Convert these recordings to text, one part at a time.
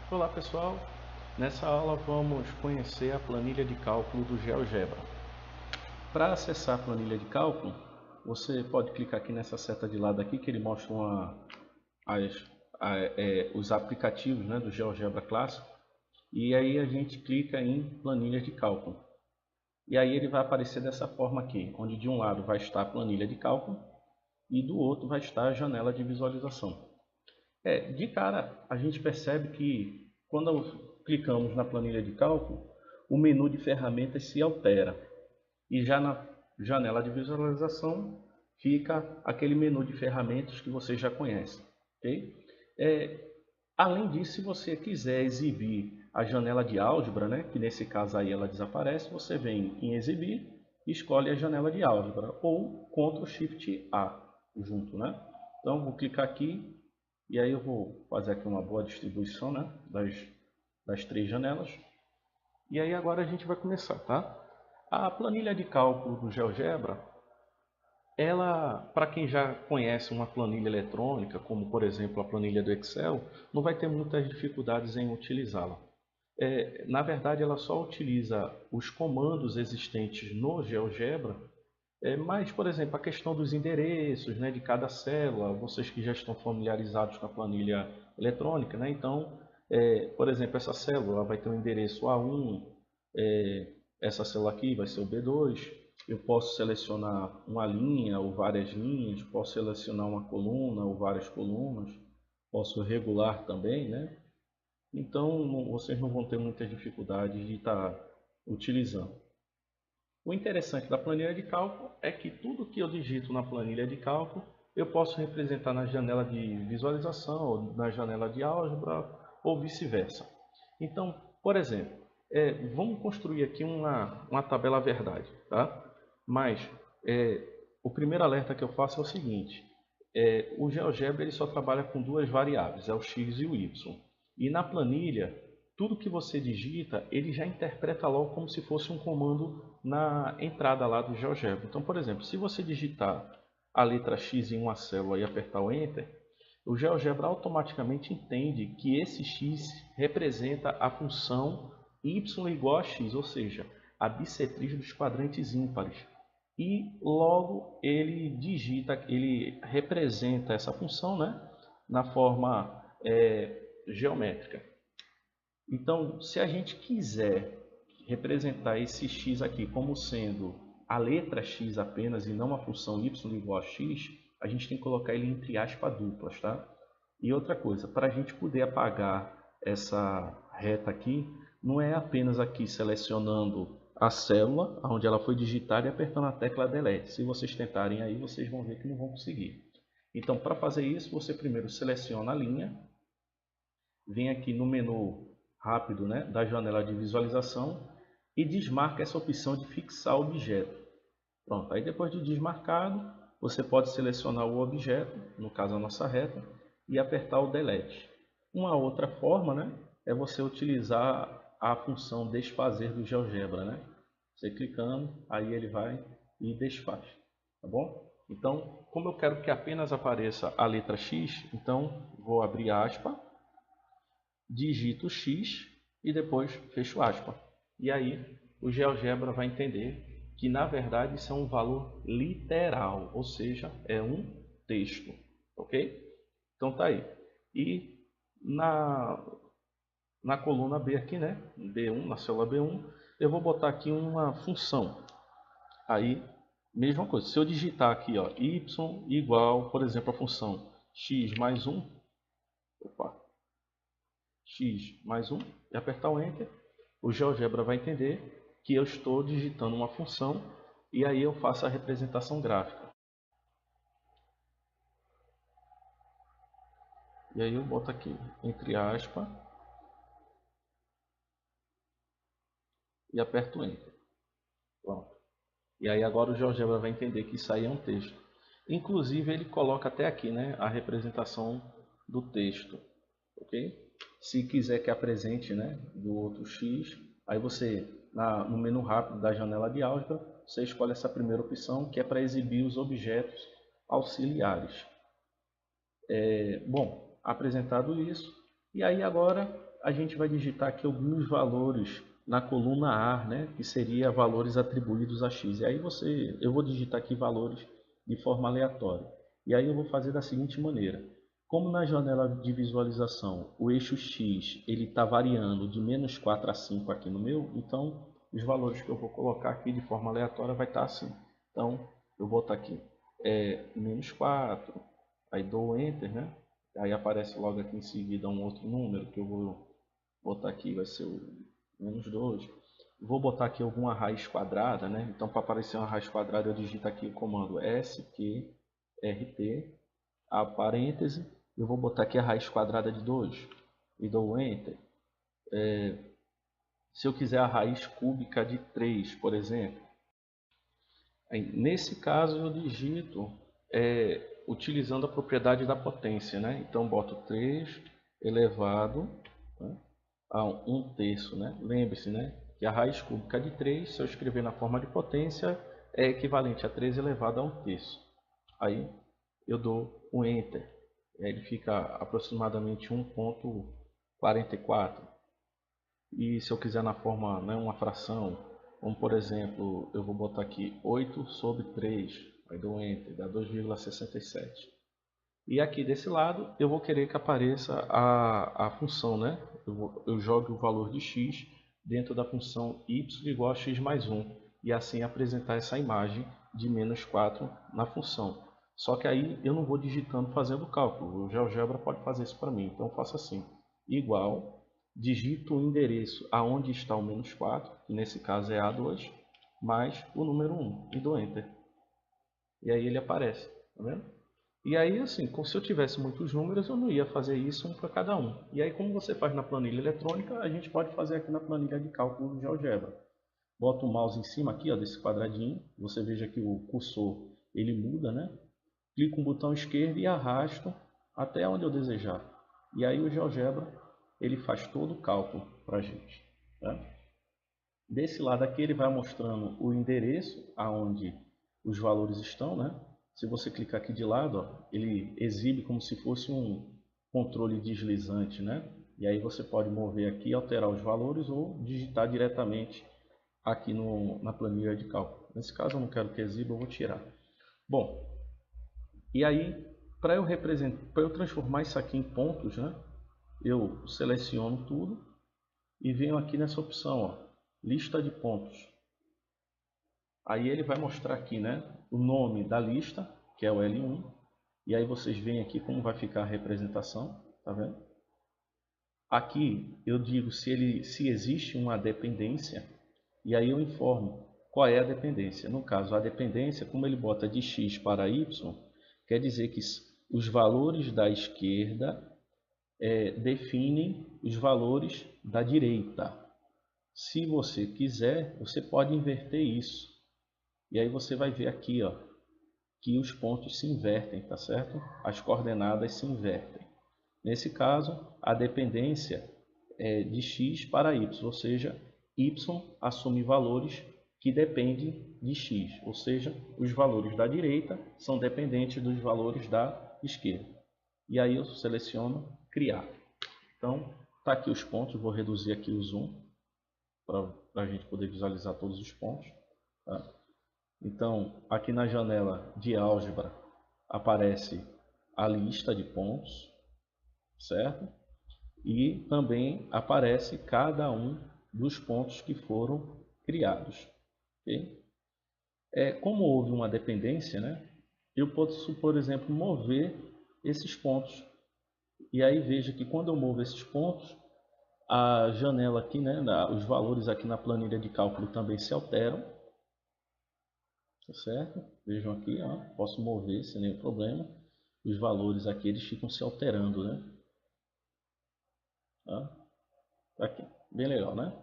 Olá pessoal, nessa aula vamos conhecer a planilha de cálculo do GeoGebra. Para acessar a planilha de cálculo, você pode clicar aqui nessa seta de lado aqui que ele mostra os aplicativos, né, do GeoGebra clássico, e aí a gente clica em planilha de cálculo. E aí ele vai aparecer dessa forma aqui, onde de um lado vai estar a planilha de cálculo e do outro vai estar a janela de visualização. De cara, a gente percebe que quando clicamos na planilha de cálculo, o menu de ferramentas se altera. E já na janela de visualização fica aquele menu de ferramentas que você já conhece. Okay? Além disso, se você quiser exibir a janela de álgebra, né, que nesse caso aí ela desaparece, você vem em exibir e escolhe a janela de álgebra ou Ctrl Shift A junto, né? Então vou clicar aqui e aí eu vou fazer aqui uma boa distribuição, né, das três janelas. E aí agora a gente vai começar, tá? A planilha de cálculo do GeoGebra, ela, para quem já conhece uma planilha eletrônica, como por exemplo a planilha do Excel, não vai ter muitas dificuldades em utilizá-la. Na verdade, ela só utiliza os comandos existentes no GeoGebra, mas, por exemplo, a questão dos endereços, né, de cada célula, vocês que já estão familiarizados com a planilha eletrônica, né, então, por exemplo, essa célula vai ter um endereço A1, essa célula aqui vai ser o B2, eu posso selecionar uma linha ou várias linhas, posso selecionar uma coluna ou várias colunas, posso regular também, né? Então, vocês não vão ter muitas dificuldades de estar utilizando. O interessante da planilha de cálculo é que tudo que eu digito na planilha de cálculo, eu posso representar na janela de visualização, ou na janela de álgebra, ou vice-versa. Então, por exemplo, vamos construir aqui uma tabela verdade, tá? Mas o primeiro alerta que eu faço é o seguinte: o GeoGebra ele só trabalha com duas variáveis, é o x e o y. E na planilha, tudo que você digita, ele já interpreta logo como se fosse um comando na entrada lá do GeoGebra. Então, por exemplo, se você digitar a letra X em uma célula e apertar o Enter, o GeoGebra automaticamente entende que esse X representa a função y igual a x, ou seja, a bissetriz dos quadrantes ímpares. E logo ele digita, ele representa essa função, né, na forma geométrica. Então, se a gente quiser representar esse x aqui como sendo a letra x apenas e não a função y igual a x, a gente tem que colocar ele entre aspas duplas, tá? E outra coisa, para a gente poder apagar essa reta aqui, não é apenas aqui selecionando a célula onde ela foi digitada e apertando a tecla Delete. Se vocês tentarem aí, vocês vão ver que não vão conseguir. Então, para fazer isso, você primeiro seleciona a linha, vem aqui no menu rápido, né, da janela de visualização e desmarca essa opção de fixar objeto. Pronto, aí depois de desmarcado, você pode selecionar o objeto, no caso a nossa reta, e apertar o Delete. Uma outra forma, né, é você utilizar a função desfazer do GeoGebra, né? Você clicando, aí ele vai e desfaz, tá bom? Então, como eu quero que apenas apareça a letra X, então vou abrir aspa, digito X e depois fecho aspa. E aí o GeoGebra vai entender que na verdade isso é um valor literal, ou seja, é um texto, ok? Então tá aí. E na coluna B aqui, né, B1, na célula B1, eu vou botar aqui uma função. Aí, mesma coisa, se eu digitar aqui, ó, y igual, por exemplo, a função x mais 1, opa, x mais 1, e apertar o Enter, o GeoGebra vai entender que eu estou digitando uma função e aí eu faço a representação gráfica. E aí eu boto aqui, entre aspas, e aperto Enter. Pronto. E aí agora o GeoGebra vai entender que isso aí é um texto. Inclusive ele coloca até aqui, né, a representação do texto, ok? Se quiser que apresente, né, do outro X, aí você, no menu rápido da janela de álgebra, você escolhe essa primeira opção, que é para exibir os objetos auxiliares. Bom, apresentado isso, e aí agora a gente vai digitar aqui alguns valores na coluna A, né, que seria valores atribuídos a x. E aí eu vou digitar aqui valores de forma aleatória. E aí eu vou fazer da seguinte maneira. Como na janela de visualização o eixo x ele está variando de -4 a 5 aqui no meu, então os valores que eu vou colocar aqui de forma aleatória vai estar assim. Então eu vou botar aqui -4, aí dou Enter, né? Aí aparece logo aqui em seguida um outro número que eu vou botar aqui, vai ser o -2. Vou botar aqui alguma raiz quadrada, né? Então para aparecer uma raiz quadrada eu digito aqui o comando SQRT, a parêntese, eu vou botar aqui a raiz quadrada de 2 e dou Enter. Se eu quiser a raiz cúbica de 3, por exemplo, aí, nesse caso eu digito utilizando a propriedade da potência, né? Então boto 3 elevado, né, a 1/3, né? Lembre-se, né, que a raiz cúbica de 3, se eu escrever na forma de potência, é equivalente a 3 elevado a 1/3. Aí eu dou um Enter. Ele fica aproximadamente 1,44. E se eu quiser na forma, né, uma fração, como por exemplo, eu vou botar aqui 8/3, aí dou Enter, dá 2,67. E aqui desse lado eu vou querer que apareça a função, né? Eu jogo o valor de x dentro da função y igual a x mais 1 e assim apresentar essa imagem de -4 na função. Só que aí eu não vou digitando fazendo o cálculo, o GeoGebra pode fazer isso para mim. Então eu faço assim, igual, digito o endereço aonde está o -4, que nesse caso é A2, mais o número 1 e dou Enter. E aí ele aparece, tá vendo? E aí, assim, se eu tivesse muitos números, eu não ia fazer isso um para cada um. E aí, como você faz na planilha eletrônica, a gente pode fazer aqui na planilha de cálculo do GeoGebra. Bota o mouse em cima aqui, ó, desse quadradinho. Você veja que o cursor ele muda, né? Clico no botão esquerdo e arrasto até onde eu desejar. E aí o GeoGebra ele faz todo o cálculo para a gente. Tá? Desse lado aqui ele vai mostrando o endereço aonde os valores estão, né? Se você clicar aqui de lado, ó, ele exibe como se fosse um controle deslizante, né? E aí você pode mover aqui, alterar os valores ou digitar diretamente aqui na planilha de cálculo. Nesse caso eu não quero que exiba, eu vou tirar. Bom, e aí para eu transformar isso aqui em pontos, né? Eu seleciono tudo e venho aqui nessa opção, ó, lista de pontos. Aí ele vai mostrar aqui, né, o nome da lista, que é o L1. E aí vocês veem aqui como vai ficar a representação, tá vendo? Aqui eu digo se existe uma dependência, e aí eu informo qual é a dependência. No caso, a dependência, como ele bota de x para y, quer dizer que os valores da esquerda definem os valores da direita. Se você quiser, você pode inverter isso. E aí você vai ver aqui, ó, que os pontos se invertem, tá certo? As coordenadas se invertem. Nesse caso, a dependência é de x para y, ou seja, y assume valores que dependem de x, ou seja, os valores da direita são dependentes dos valores da esquerda. E aí eu seleciono criar. Então, tá aqui os pontos, vou reduzir aqui o zoom para a gente poder visualizar todos os pontos. Tá? Então, aqui na janela de álgebra aparece a lista de pontos, certo? E também aparece cada um dos pontos que foram criados. Okay? Como houve uma dependência, né? Eu posso, por exemplo, mover esses pontos. E aí veja que quando eu movo esses pontos, a janela aqui, né, os valores aqui na planilha de cálculo também se alteram. Tá certo? Vejam aqui, ó, posso mover sem nenhum problema. Os valores aqui eles ficam se alterando, né? Tá aqui, bem legal, né?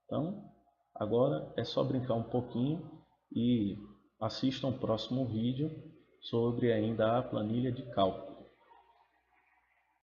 Então, agora é só brincar um pouquinho e assistam o próximo vídeo sobre ainda a planilha de cálculo.